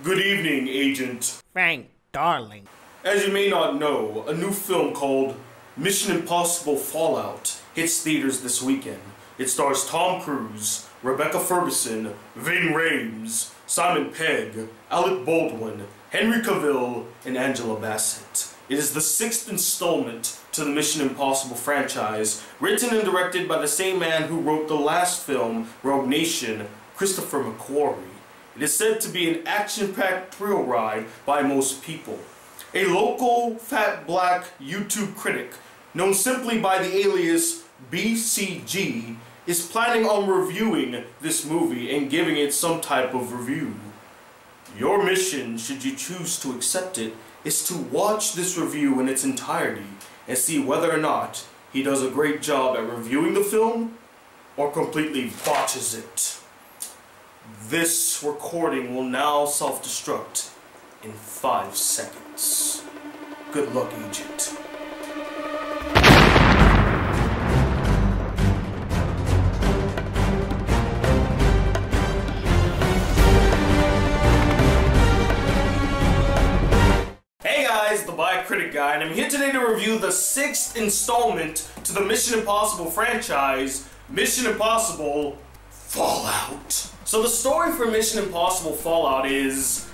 Good evening, Agent Frank, darling. As you may not know, a new film called Mission Impossible Fallout hits theaters this weekend. It stars Tom Cruise, Rebecca Ferguson, Ving Rhames, Simon Pegg, Alec Baldwin, Henry Cavill, and Angela Bassett. It is the 6th installment to the Mission Impossible franchise, written and directed by the same man who wrote the last film, Rogue Nation, Christopher McQuarrie. It is said to be an action-packed thrill ride by most people. A local fat black YouTube critic, known simply by the alias BCG, is planning on reviewing this movie and giving it some type of review. Your mission, should you choose to accept it, is to watch this review in its entirety and see whether or not he does a great job at reviewing the film or completely botches it. This recording will now self-destruct in 5 seconds. Good luck, Agent. Hey guys, the Black Critic Guy, and I'm here today to review the 6th installment to the Mission Impossible franchise, Mission Impossible Fallout. So the story for Mission Impossible Fallout is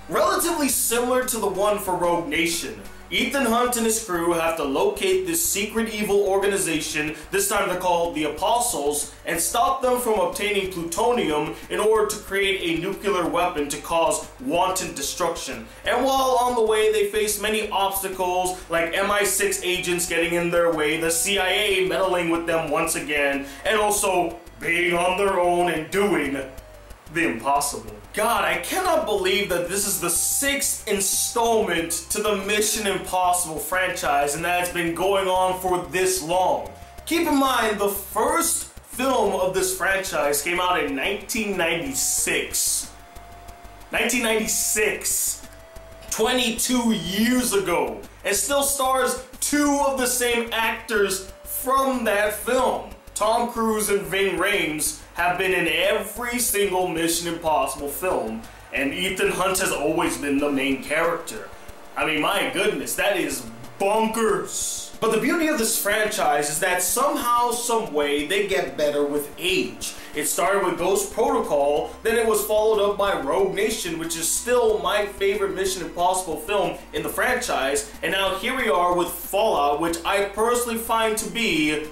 relatively similar to the one for Rogue Nation. Ethan Hunt and his crew have to locate this secret evil organization, this time they're called the Apostles, and stop them from obtaining plutonium in order to create a nuclear weapon to cause wanton destruction. And while on the way they face many obstacles like MI6 agents getting in their way, the CIA meddling with them once again, and also being on their own and doing the impossible. God, I cannot believe that this is the 6th installment to the Mission Impossible franchise and that it's been going on for this long. Keep in mind, the first film of this franchise came out in 1996. 1996! 22 years ago! And still stars 2 of the same actors from that film. Tom Cruise and Ving Rhames have been in every single Mission Impossible film, and Ethan Hunt has always been the main character. I mean, my goodness, that is bonkers. But the beauty of this franchise is that somehow, some way, they get better with age. It started with Ghost Protocol, then it was followed up by Rogue Nation, which is still my favorite Mission Impossible film in the franchise, and now here we are with Fallout, which I personally find to be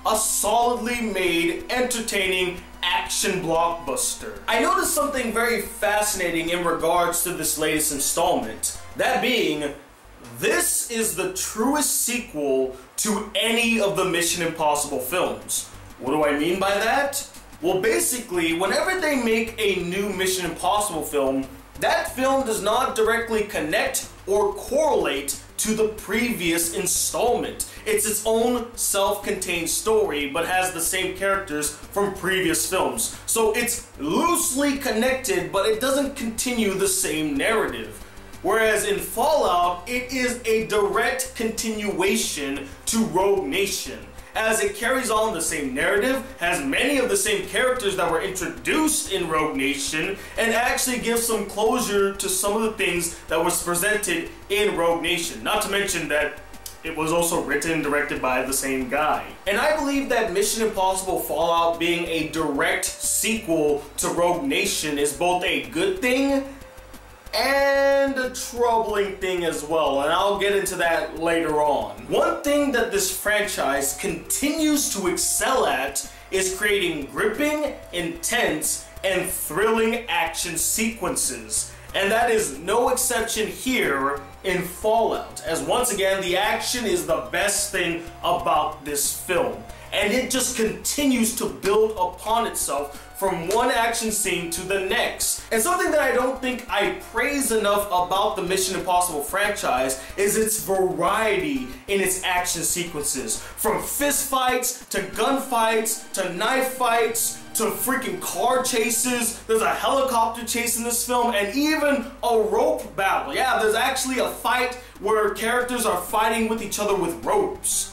a solidly made, entertaining action blockbuster. I noticed something very fascinating in regards to this latest installment. That being, this is the truest sequel to any of the Mission Impossible films. What do I mean by that? Well, basically, whenever they make a new Mission Impossible film, that film does not directly connect or correlate to the previous installment. It's its own self-contained story, but has the same characters from previous films. So it's loosely connected, but it doesn't continue the same narrative. Whereas in Fallout, it is a direct continuation to Rogue Nation, as it carries on the same narrative, has many of the same characters that were introduced in Rogue Nation, and actually gives some closure to some of the things that was presented in Rogue Nation. Not to mention that it was also written and directed by the same guy. And I believe that Mission Impossible Fallout being a direct sequel to Rogue Nation is both a good thing and a troubling thing as well, and I'll get into that later on. One thing that this franchise continues to excel at is creating gripping, intense, and thrilling action sequences. And that is no exception here in Fallout, as once again, the action is the best thing about this film. And it just continues to build upon itself from one action scene to the next. And something that I don't think I praise enough about the Mission Impossible franchise is its variety in its action sequences. From fist fights, to gunfights, to knife fights, to freaking car chases. There's a helicopter chase in this film, and even a rope battle. Yeah, there's actually a fight where characters are fighting with each other with ropes.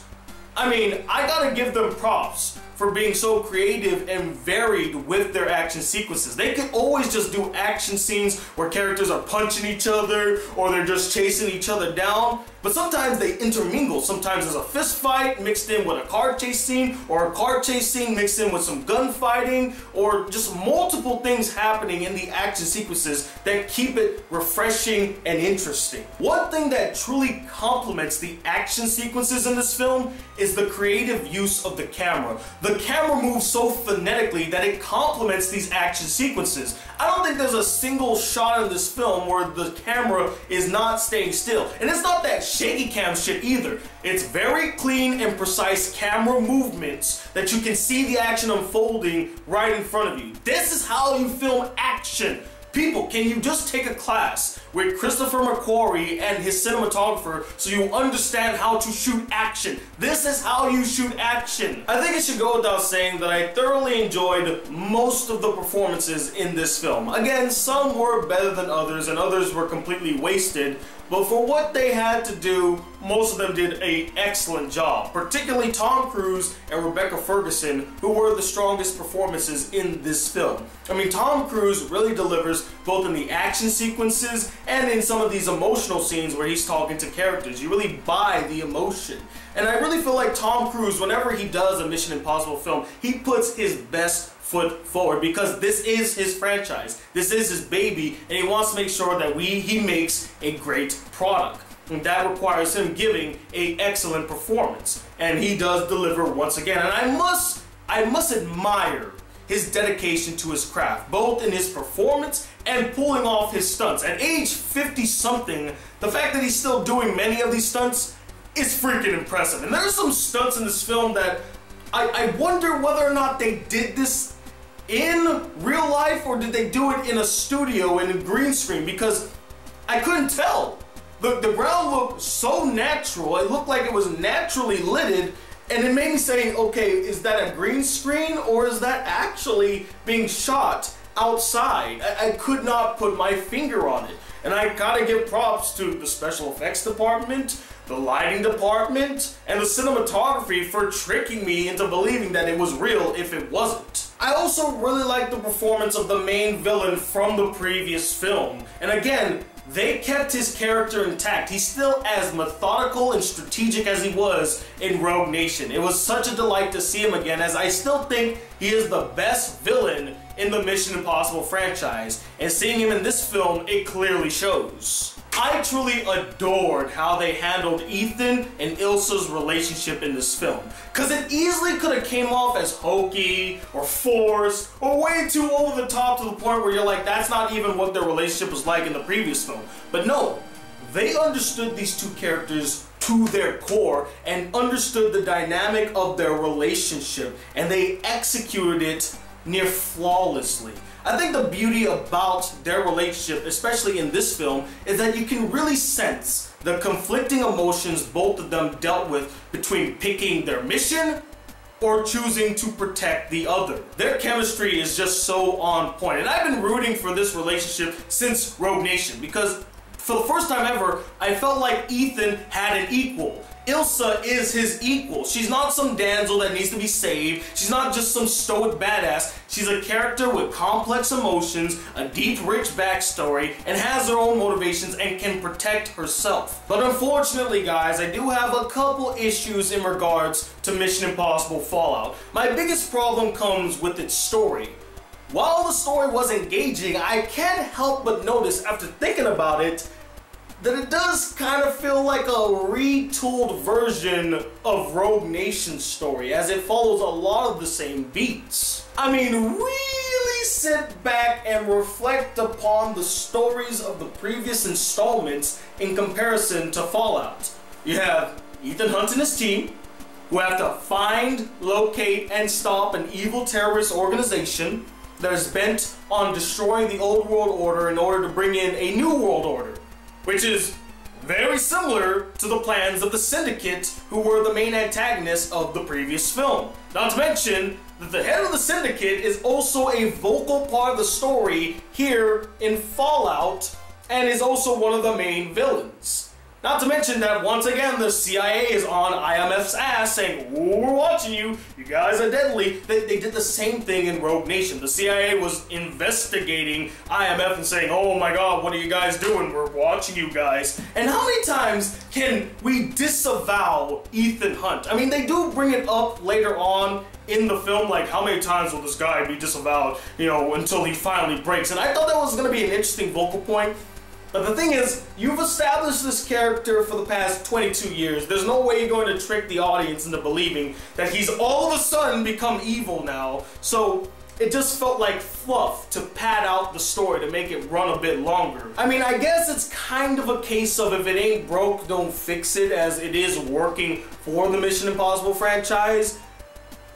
I mean, I gotta give them props for being so creative and varied with their action sequences. They could always just do action scenes where characters are punching each other or they're just chasing each other down, but sometimes they intermingle. Sometimes there's a fist fight mixed in with a car chase scene, or a car chase scene mixed in with some gunfighting, or just multiple things happening in the action sequences that keep it refreshing and interesting. One thing that truly complements the action sequences in this film is the creative use of the camera. The camera moves so phonetically that it complements these action sequences. I don't think there's a single shot in this film where the camera is not staying still. And it's not that shaky cam shit either. It's very clean and precise camera movements that you can see the action unfolding right in front of you. This is how you film action. People, can you just take a class with Christopher McQuarrie and his cinematographer so you understand how to shoot action? This is how you shoot action. I think it should go without saying that I thoroughly enjoyed most of the performances in this film. Again, some were better than others and others were completely wasted, but for what they had to do, most of them did an excellent job, particularly Tom Cruise and Rebecca Ferguson, who were the strongest performances in this film. I mean, Tom Cruise really delivers both in the action sequences and in some of these emotional scenes where he's talking to characters. You really buy the emotion. And I really feel like Tom Cruise, whenever he does a Mission Impossible film, he puts his best foot forward because this is his franchise. This is his baby, and he wants to make sure that he makes a great product. And that requires him giving an excellent performance. And he does deliver once again. And I must admire his dedication to his craft, both in his performance and pulling off his stunts. At age 50-something, the fact that he's still doing many of these stunts is freaking impressive. And there's some stunts in this film that I wonder whether or not they did this in real life or did they do it in a studio in a green screen, because I couldn't tell. The ground looked so natural. It looked like it was naturally lighted, and it made me say, okay, is that a green screen or is that actually being shot outside? I could not put my finger on it. And I gotta give props to the special effects department, the lighting department, and the cinematography for tricking me into believing that it was real if it wasn't. I also really like the performance of the main villain from the previous film. And again, they kept his character intact. He's still as methodical and strategic as he was in Rogue Nation. It was such a delight to see him again, as I still think he is the best villain in the Mission Impossible franchise. And seeing him in this film, it clearly shows. I truly adored how they handled Ethan and Ilsa's relationship in this film, because it easily could have came off as hokey or forced or way too over the top to the point where you're like, that's not even what their relationship was like in the previous film. But no, they understood these two characters to their core and understood the dynamic of their relationship, and they executed it near flawlessly. I think the beauty about their relationship, especially in this film, is that you can really sense the conflicting emotions both of them dealt with between picking their mission or choosing to protect the other. Their chemistry is just so on point, and I've been rooting for this relationship since Rogue Nation, because for the first time ever, I felt like Ethan had an equal. Ilsa is his equal. She's not some damsel that needs to be saved. She's not just some stoic badass. She's a character with complex emotions, a deep, rich backstory, and has her own motivations and can protect herself. But unfortunately, guys, I do have a couple issues in regards to Mission Impossible Fallout. My biggest problem comes with its story. While the story was engaging, I can't help but notice after thinking about it that it does kind of feel like a retooled version of Rogue Nation's story, as it follows a lot of the same beats. I mean, really sit back and reflect upon the stories of the previous installments in comparison to Fallout. You have Ethan Hunt and his team, who have to find, locate, and stop an evil terrorist organization that is bent on destroying the old world order in order to bring in a new world order, which is very similar to the plans of the Syndicate, who were the main antagonists of the previous film. Not to mention that the head of the Syndicate is also a vocal part of the story here in Fallout, and is also one of the main villains. Not to mention that once again the CIA is on IMF's ass saying, "Ooh, we're watching you, you guys are deadly." They did the same thing in Rogue Nation. The CIA was investigating IMF and saying, "Oh my god, what are you guys doing? We're watching you guys." And how many times can we disavow Ethan Hunt? I mean, they do bring it up later on in the film, like how many times will this guy be disavowed, you know, until he finally breaks. And I thought that was going to be an interesting vocal point. But the thing is, you've established this character for the past 22 years. There's no way you're going to trick the audience into believing that he's all of a sudden become evil now. So it just felt like fluff to pad out the story, to make it run a bit longer. I mean, I guess it's kind of a case of if it ain't broke, don't fix it, as it is working for the Mission Impossible franchise.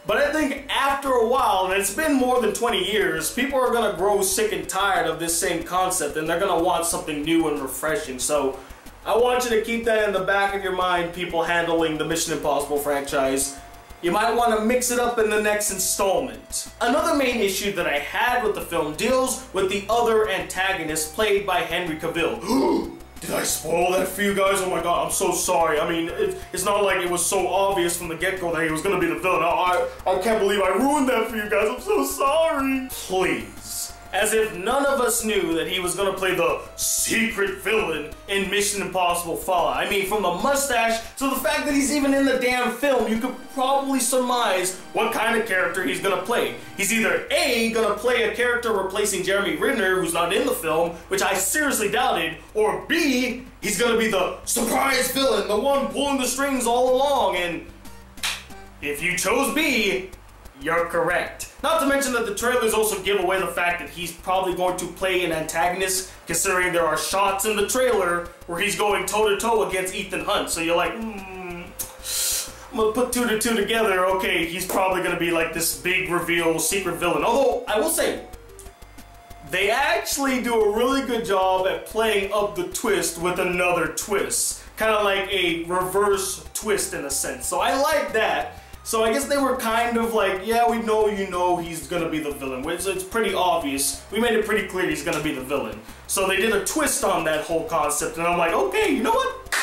But I think after a while, and it's been more than 20 years, people are going to grow sick and tired of this same concept, and they're going to want something new and refreshing. So I want you to keep that in the back of your mind, people handling the Mission Impossible franchise. You might want to mix it up in the next installment. Another main issue that I had with the film deals with the other antagonist played by Henry Cavill. Did I spoil that for you guys? Oh my god, I'm so sorry. I mean, it's not like it was so obvious from the get-go that he was gonna be the villain. I can't believe I ruined that for you guys. I'm so sorry. Please. As if none of us knew that he was gonna play the secret villain in Mission Impossible Fallout. I mean, from the mustache to the fact that he's even in the damn film, you could probably surmise what kind of character he's gonna play. He's either A, gonna play a character replacing Jeremy Renner, who's not in the film, which I seriously doubted, or B, he's gonna be the surprise villain, the one pulling the strings all along, and if you chose B, you're correct. Not to mention that the trailers also give away the fact that he's probably going to play an antagonist, considering there are shots in the trailer where he's going toe-to-toe against Ethan Hunt. So you're like, I'm gonna put two to two together. Okay, he's probably gonna be like this big reveal secret villain. Although, I will say, they actually do a really good job at playing up the twist with another twist. Kind of like a reverse twist in a sense. So I like that. So I guess they were kind of like, yeah, we know you know he's gonna be the villain, which it's pretty obvious. We made it pretty clear he's gonna be the villain. So they did a twist on that whole concept, and I'm like, okay, you know what?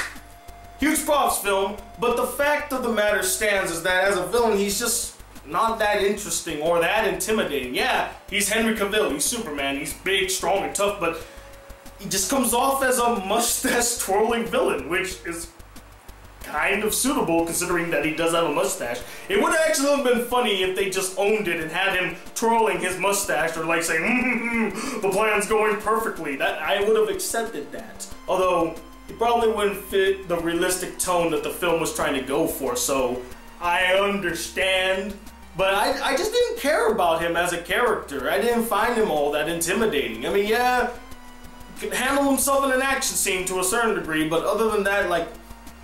Huge props, film. But the fact of the matter stands is that as a villain, he's just not that interesting or that intimidating. Yeah, he's Henry Cavill, he's Superman, he's big, strong, and tough, but he just comes off as a mustache-twirling villain, which is kind of suitable considering that he does have a mustache. It would actually have been funny if they just owned it and had him twirling his mustache or like saying, the plan's going perfectly. That I would have accepted that. Although, it probably wouldn't fit the realistic tone that the film was trying to go for, so I understand. But I just didn't care about him as a character. I didn't find him all that intimidating. I mean, yeah, he could handle himself in an action scene to a certain degree, but other than that, like,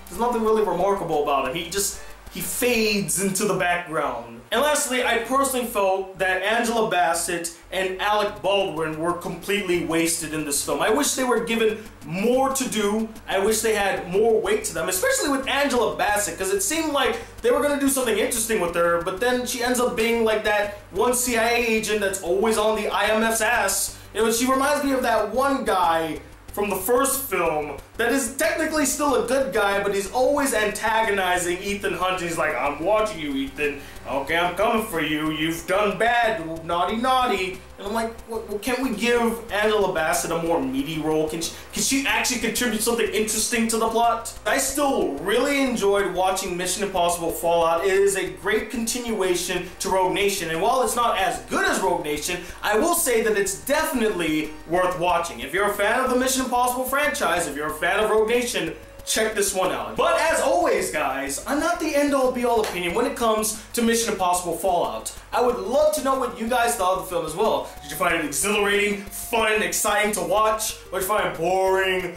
there's nothing really remarkable about him. He fades into the background. And lastly, I personally felt that Angela Bassett and Alec Baldwin were completely wasted in this film. I wish they were given more to do. I wish they had more weight to them, especially with Angela Bassett, because it seemed like they were gonna do something interesting with her, but then she ends up being like that one CIA agent that's always on the IMF's ass. You know, she reminds me of that one guy from the first film that is technically still a good guy, but he's always antagonizing Ethan Hunt. He's like, I'm watching you, Ethan. Okay, I'm coming for you. You've done bad, naughty, naughty. And I'm like, well, can't we give Angela Bassett a more meaty role? Can she actually contribute something interesting to the plot? I still really enjoyed watching Mission Impossible Fallout. It is a great continuation to Rogue Nation, and while it's not as good as Rogue Nation, I will say that it's definitely worth watching. If you're a fan of the Mission Impossible franchise, if you're a fan of Rogue Nation, check this one out. But as always, guys, I'm not the end-all be-all opinion when it comes to Mission Impossible Fallout. I would love to know what you guys thought of the film as well. Did you find it exhilarating, fun, exciting to watch? Or did you find it boring,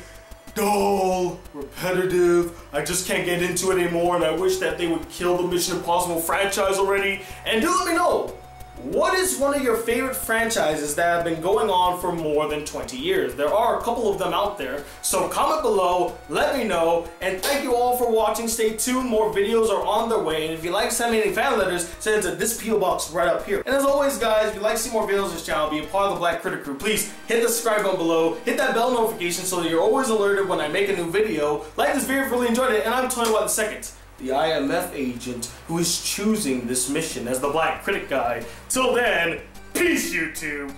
dull, repetitive? I just can't get into it anymore, and I wish that they would kill the Mission Impossible franchise already. And do let me know, what is one of your favorite franchises that have been going on for more than 20 years? There are a couple of them out there, so comment below, let me know, and thank you all for watching. Stay tuned, more videos are on their way, and if you like sending any fan letters, send it to this PO box right up here. And as always guys, if you'd like to see more videos on this channel, be a part of the Black Critic crew, please hit the subscribe button below, hit that bell notification so that you're always alerted when I make a new video. Like this video if you really enjoyed it, and I'm Tony Watt II, the IMF agent who is choosing this mission as the Black Critic Guy. Till then, peace YouTube!